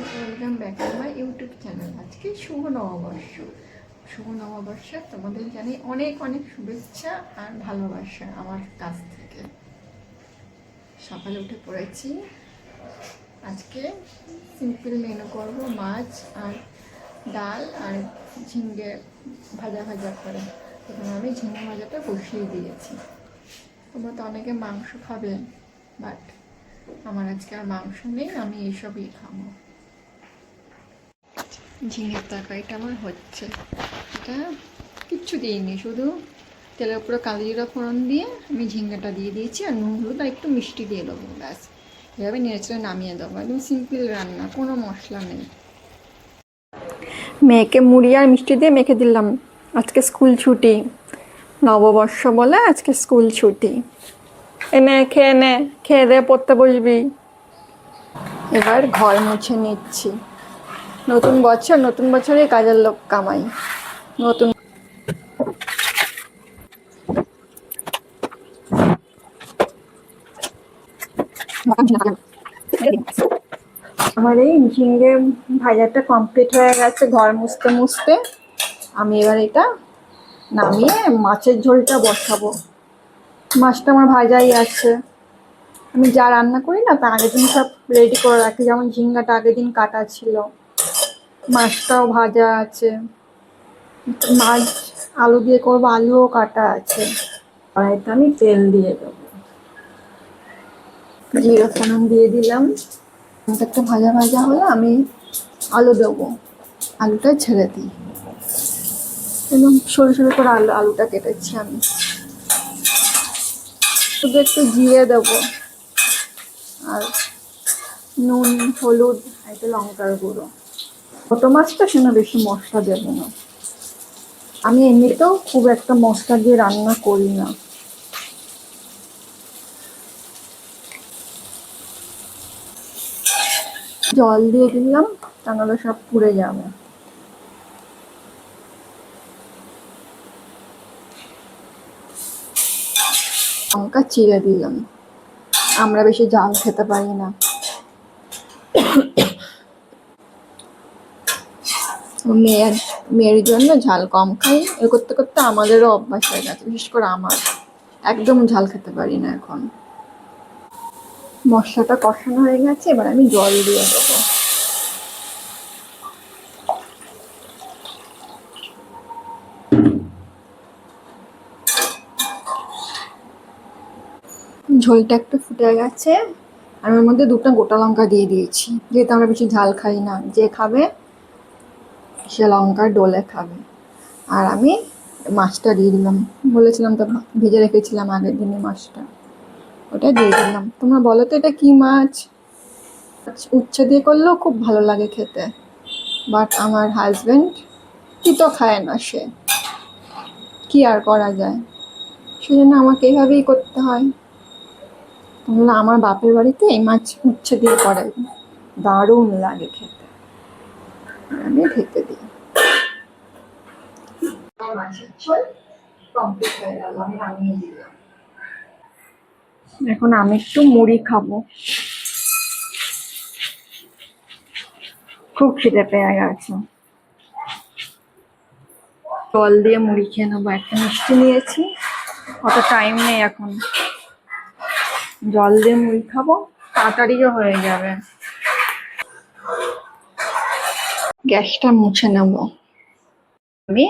Welcome back to my YouTube channel. আজকে শুভ নববর্ষ। শুভ নববর্ষে তোমাদের জানি অনেক অনেক শুভেচ্ছা আর ভালোবাসা আমার কাছ থেকে। সকালে উঠে পড়েছি, আজকে সিম্পল মেনু করব, মাছ আর ডাল আর ঝিঙ্গে ভাজা ভাজা করে। এখন আমি ঝিঙ্গে ভাজাটা বসিয়ে দিয়েছি। তোমরা তো অনেকে মাংস খাবে, বাট আমার আজকে আর মাংস নেই, আমি এইসবই খাবো। ঝিঙের তরকারিটা আমার হচ্ছে, এটা কিচ্ছু দিইনি, শুধু তেলের উপরে কালো জিরা ফোড়ন দিয়ে আমি ঝিঙ্গাটা দিয়ে দিয়েছি আর নুন হলুদ আর একটু মিষ্টি দিয়ে দেবো, ব্যাস। এভাবে নেড়ে নামিয়ে দেবো, একদম সিম্পল রান্না, কোনো মশলা নেই। মেয়েকে মুড়ি আর মিষ্টি দিয়ে মেখে দিলাম। আজকে স্কুল ছুটি, নববর্ষ বলে আজকে স্কুল ছুটি। এনে খেয়ে দিয়ে পড়তে বসবি। এবার ঘর মুছে নিচ্ছি। নতুন বছর, নতুন বছরে কাজের লোক কামাই। নতুন আমার এই ঝিঙ্গে ভাজাটা কমপ্লিট হয়ে গেছে। ঘর মুছতে মুছতে আমি এবার এটা নামিয়ে মাছের ঝোলটা বসাবো। মাছটা আমার ভাজাই আছে। আমি যা রান্না করি না তা আগের দিন সব রেডি করে রাখি, যেমন ঝিঙ্গাটা আগের দিন কাটা ছিল, মাছটাও ভাজা আছে, মাছ আলু দিয়ে করবো, আলুও কাটা আছে। কড়াইতে আমি তেল দিয়ে দেবো, জিরে ফোড়ন দিয়ে দিলাম। একটা ভাজা ভাজা হলে আমি আলু দেবো, আলুটা ছেড়ে দিই। একদম সরু সরু করে আলুটা কেটেছি আমি। শুধু একটু জিরে দেবো আর নুন হলুদ আর একটু লঙ্কার গুঁড়ো। ছোটো মাছটা সেজন্য বেশি মশলা দেবো না। আমি এমনিতেও খুব একটা মশলা দিয়ে রান্না করি না। জল দিয়ে দিলাম, তা নাহলে সব পুড়ে যাবে। লঙ্কা চিড়ে দিলাম, আমরা বেশি ঝাল খেতে পারি না। মেয়ের জন্য ঝাল কম খাই, এ করতে করতে আমাদেরও অভ্যাস হয়ে গেছে, বিশেষ করে আমার একদম ঝাল খেতে পারি না এখন। মশলাটা কষানো হয়ে গেছে, এবার আমি জল দিয়ে দেবো। ঝোলটা একটু ফুটে গেছে, আমি ওর মধ্যে 2টা গোটা লঙ্কা দিয়ে দিয়েছি, যেহেতু আমরা বেশি ঝাল খাই না, যে খাবে সে লঙ্কা ডলে খাবে। আর আমি মাছটা দিয়ে দিলাম, বলেছিলাম তো ভেজে রেখেছিলাম আগের দিনই মাছটা, ওটা দিয়ে দিলাম। তোমরা বলো তো এটা কি মাছ? উচ্ছে দিয়ে করলেও খুব ভালো লাগে খেতে, বাট আমার হাজবেন্ড তিতো খায় না, সে কি আর করা যায়, সেজন্য আমাকে এইভাবেই করতে হয়। তাহলে আমার বাপের বাড়িতে এই মাছ উচ্ছে দিয়ে করে, দারুণ লাগে খেতে। আমি ঢেকে দিই। মাছের ঝোল কমপ্লিট হয়ে গেল, আমি নামিয়ে দিলাম। এখন আমি একটু মুড়ি খাবো, খুব খিদে পেয়ে গেছে। জল দিয়ে মুড়ি খেয়ে নেবো। একটা মিষ্টি নিয়েছি, অত টাইম নেই এখন, জল দিয়ে মুড়ি খাবো, তাড়াতাড়িও হয়ে যাবে। গ্যাসটা মুছে নেব আমি।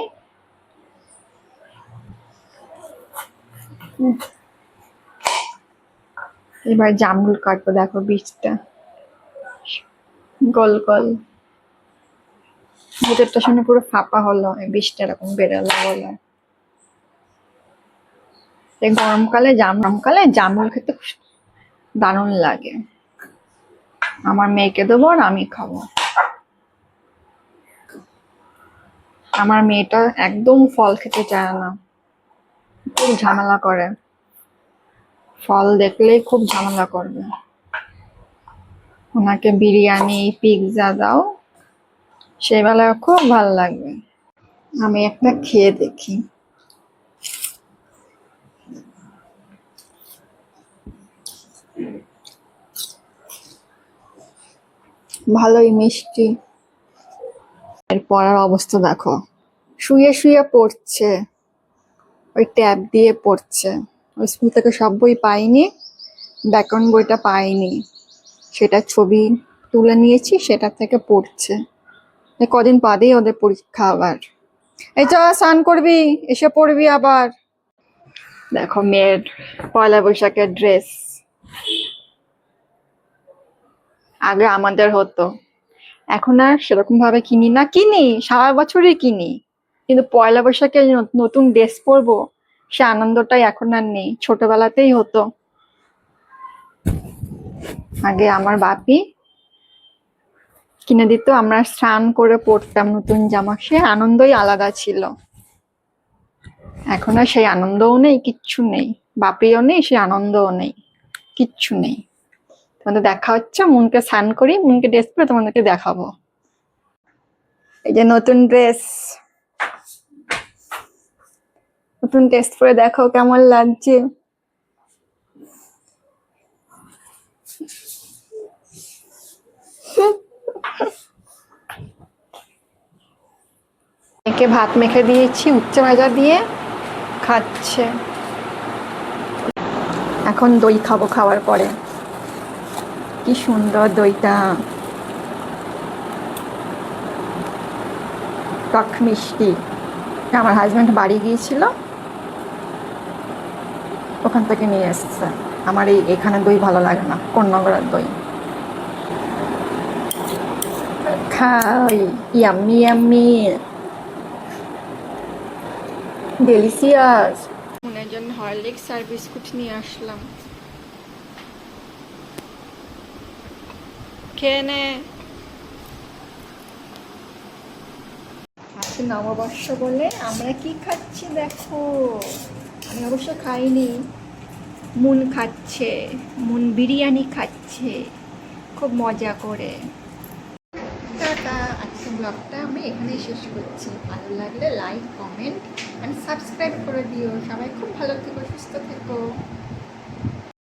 এবার জামরুল কাটবো, দেখো বীজটা গোল গোল, ভেতরটা শুনে পুরো ফাঁপা হলো, এই বীজটা এরকম বেরোলো বলে। গরমকালে জামরুল খেতে দারুণ লাগে। আমার মেয়েকে দেবো আর আমি খাবো। আমার মেয়েটা একদম ফল খেতে চায় না, খুব ঝামেলা করে, ফল দেখলেই খুব ঝামেলা করবে। ওনাকে বিরিয়ানি পিৎজা দাও, সেবেলা খুব ভালো লাগবে। আমি একটা খেয়ে দেখি। ভালোই মিষ্টি। এর পড়ার অবস্থা দেখো, শুয়ে শুয়ে পড়ছে, ওই ট্যাব দিয়ে পড়ছে। ওই স্কুল থেকে সব বই পাইনি, ব্যাকরণ বইটা পাইনি, সেটা ছবি তুলে নিয়েছি, সেটা থেকে পড়ছে। কদিন বাদেই ওদের পরীক্ষা আবার। এই চ স্নান করবি, এসে পড়বি আবার। দেখো মেয়ের পয়লা বৈশাখের ড্রেস, আগে আমাদের হতো, এখন আর সেরকম ভাবে কিনি না, কিনি সারা বছরই কিনি, কিন্তু পয়লা বৈশাখে নতুন ড্রেস পরবো সে আনন্দটাই এখন আর নেই, ছোটবেলাতেই হতো। আগে আমার বাপি কিনে দিত, আমরা স্নান করে পরতাম নতুন জামা, সে আনন্দই আলাদা ছিল। এখন আর সেই আনন্দও নেই, কিচ্ছু নেই, বাপিও নেই, সেই আনন্দও নেই, কিচ্ছু নেই। তোমাদের দেখা হচ্ছে, মনকে স্নান করি, মনকে ড্রেস পরে তোমাদেরকে দেখাবো। এই যে নতুন ড্রেস, নতুন ড্রেস পরে দেখো কেমন লাগছে। একে ভাত মেখে দিয়েছি উচ্চে ভাজা দিয়ে, খাচ্ছে। এখন দই খাবো, খাওয়ার পরে। কি সুন্দর দইটা, টক মিষ্টি। আমার হাজব্যান্ড বাড়ি গিয়েছিল, ওখান থেকে নিয়ে এসছে। আমার এখানে দই ভালো লাগে না, কোন্নগরের দই খাই। Yummy yummy, delicious. মনের জন্য হরলিক্স আর বিস্কুট নিয়ে আসলাম, খেয়ে নে। আজকে নববর্ষ বলে আমরা কি খাচ্ছি দেখো, আমি অবশ্য খাইনি, মুন খাচ্ছে, মুন বিরিয়ানি খাচ্ছে খুব মজা করে। টাটা, আজকের ব্লগটা আমি এখানেই শেষ করছি। ভালো লাগলে লাইক, কমেন্ট অ্যান্ড সাবস্ক্রাইব করে দিও। সবাই খুব ভালো থেকো, সুস্থ থেকো।